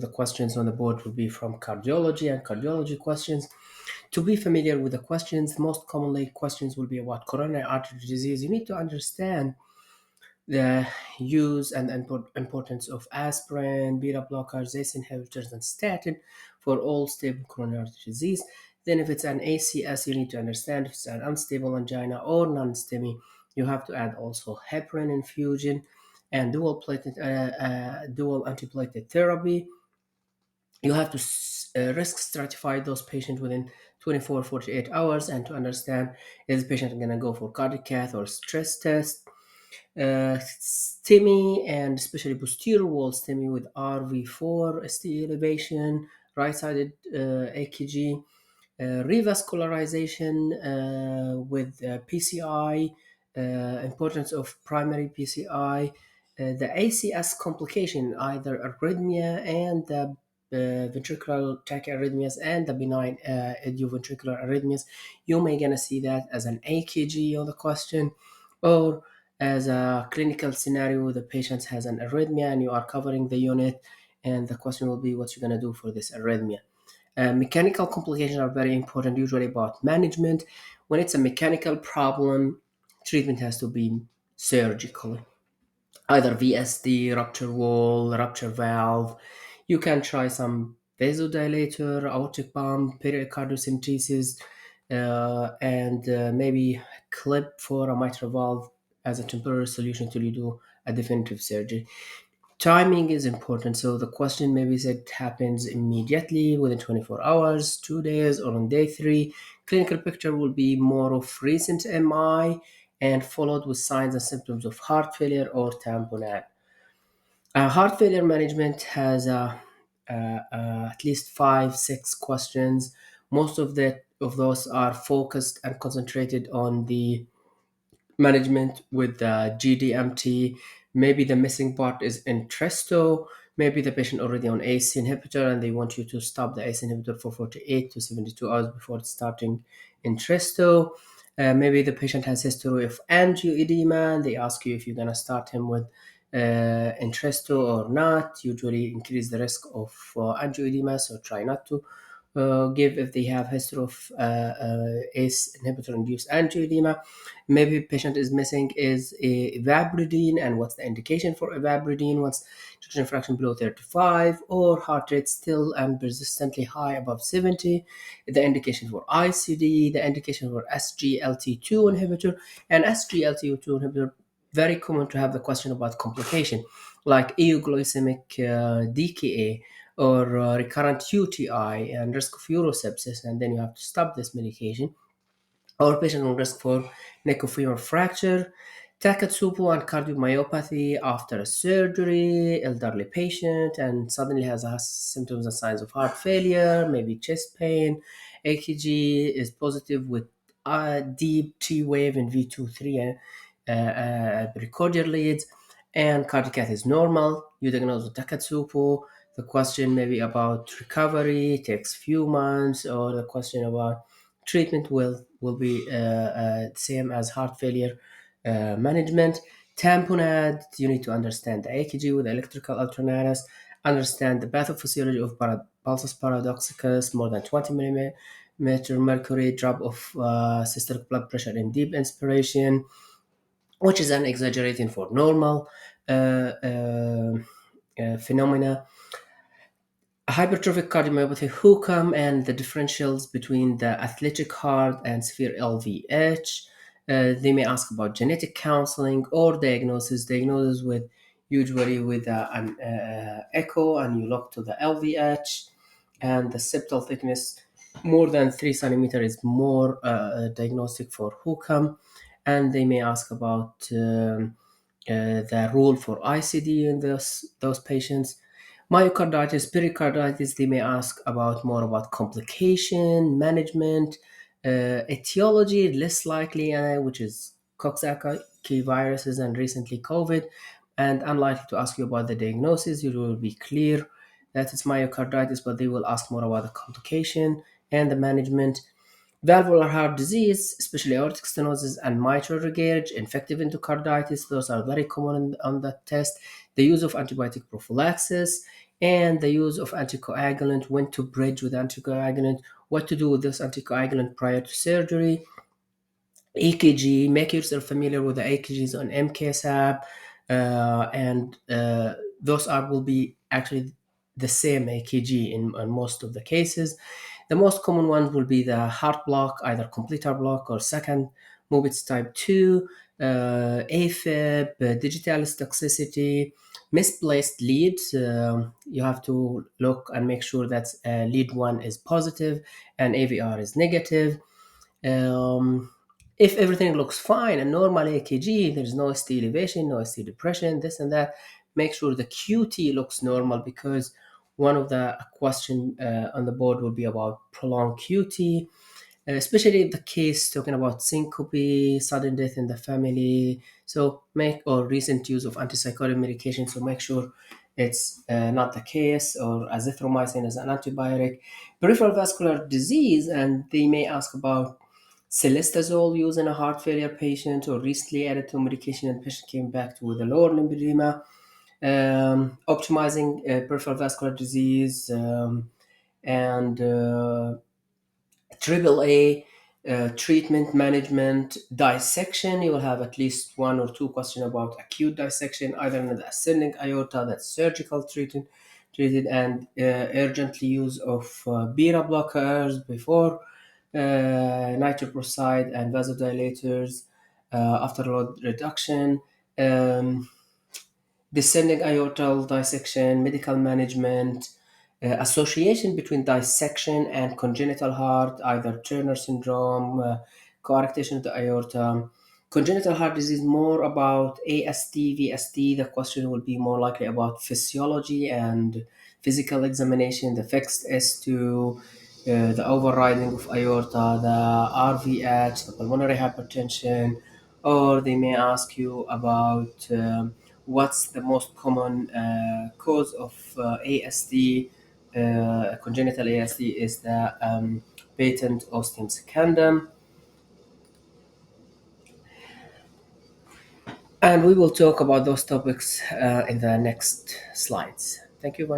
The questions on the board will be from cardiology and cardiology questions. To be familiar with the questions, most commonly questions will be about coronary artery disease. You need to understand the use and importance of aspirin, beta blockers, ACE inhibitors, and statin for all stable coronary artery disease. Then, if it's an ACS, you need to understand if it's an unstable angina or non-STEMI. You have to add also heparin infusion and dual antiplatelet therapy. You have to risk stratify those patients within 24 48 hours, and to understand, is the patient going to go for cardiac cath or stress test. STEMI, and especially posterior wall STEMI with RV4 ST elevation, right-sided AKG, revascularization with PCI, importance of primary PCI, the ACS complication, either arrhythmia and the ventricular tachyarrhythmias and the benign idioventricular arrhythmias. You may gonna see that as an AKG on the question, or as a clinical scenario, the patient has an arrhythmia and you are covering the unit, and the question will be what you're gonna do for this arrhythmia. Mechanical complications are very important, usually about management. When it's a mechanical problem, treatment has to be surgical, either VSD, rupture wall, rupture valve. You can try some vasodilator, aortic pump, pericardiocentesis, and maybe clip for a mitral valve as a temporary solution till you do a definitive surgery. Timing is important. So the question maybe said happens immediately within 24 hours, 2 days, or on day three. Clinical picture will be more of recent MI and followed with signs and symptoms of heart failure or tamponade. Heart failure management has at least 5 6 questions. Most of those are focused and concentrated on the management with the GDMT. Maybe the missing part is Entresto. Maybe the patient already on ACE inhibitor and they want you to stop the ACE inhibitor for 48 to 72 hours before starting Entresto. Maybe the patient has history of angioedema and they ask you if you're going to start him with Entresto or not. Usually increase the risk of angioedema, so try not to give if they have history of ACE inhibitor induced angioedema. Maybe patient is missing is evabradine, and what's the indication for evabradine? What's ejection fraction below 35, or heart rate still and persistently high above 70? The indication for ICD, the indication for SGLT2 inhibitor, and SGLT2 inhibitor, very common to have the question about complication like euglycemic DKA or recurrent UTI and risk of urosepsis, and then you have to stop this medication. Or patient on risk for neck of femur fracture, Takotsubo and cardiomyopathy after a surgery, elderly patient, and suddenly has symptoms and signs of heart failure, maybe chest pain. AKG is positive with deep T wave in V2-3 precordial leads, and cardiac cath is normal. You diagnose with Takotsubo. The question maybe about recovery takes few months, or the question about treatment will be same as heart failure management. Tamponade, you need to understand the AKG with electrical alternators, understand the pathophysiology of pulsus paradoxicus, more than 20 millimeter mercury, drop of systolic blood pressure in deep inspiration, which is an exaggerating for normal phenomena. Hypertrophic cardiomyopathy, HUCM, and the differentials between the athletic heart and severe LVH. They may ask about genetic counseling or diagnosis. Diagnosis with usually with an echo, and you look to the LVH and the septal thickness more than 3 centimeter is more diagnostic for HUCM, and they may ask about the rule for ICD in those patients. Myocarditis, pericarditis, they may ask about more about complication, management, etiology, less likely, which is Coxsackie viruses and recently COVID, and unlikely to ask you about the diagnosis. You will be clear that it's myocarditis, but they will ask more about the complication and the management. Valvular heart disease, especially aortic stenosis and mitral regurg, infective endocarditis, those are very common on that test. The use of antibiotic prophylaxis, and the use of anticoagulant, when to bridge with anticoagulant, what to do with this anticoagulant prior to surgery, EKG. Make yourself familiar with the EKGs on MKSAP, and those are will be actually the same EKG in most of the cases. The most common ones will be the heart block, either complete heart block or second Mobitz type 2, AFib, digitalis toxicity, misplaced leads. You have to look and make sure that lead 1 is positive and AVR is negative. Um, if everything looks fine and normal AKG, there's no ST elevation, no ST depression, this and that, make sure the QT looks normal, because one of the question on the board will be about prolonged QT, especially if the case talking about syncope, sudden death in the family. So make or recent use of antipsychotic medication. So make sure it's not the case, or azithromycin as an antibiotic. Peripheral vascular disease, and they may ask about celestazole used in a heart failure patient, or recently added to medication and patient came back to with a lower lymphedema. Optimizing peripheral vascular disease, and triple A, treatment management dissection. You will have at least one or two questions about acute dissection, either in the ascending aorta, that's surgical treated, and urgently use of beta blockers before nitroprusside, and vasodilators after load reduction. Um, Descending aortal dissection, medical management, association between dissection and congenital heart, either Turner syndrome, coarctation of the aorta. Congenital heart disease, more about AST, VST. The question will be more likely about physiology and physical examination, the fixed S2, the overriding of aorta, the RVH, the pulmonary hypertension, or they may ask you about what's the most common cause of ASD. Congenital ASD is the patent ostium secundum, and we will talk about those topics in the next slides. Thank you very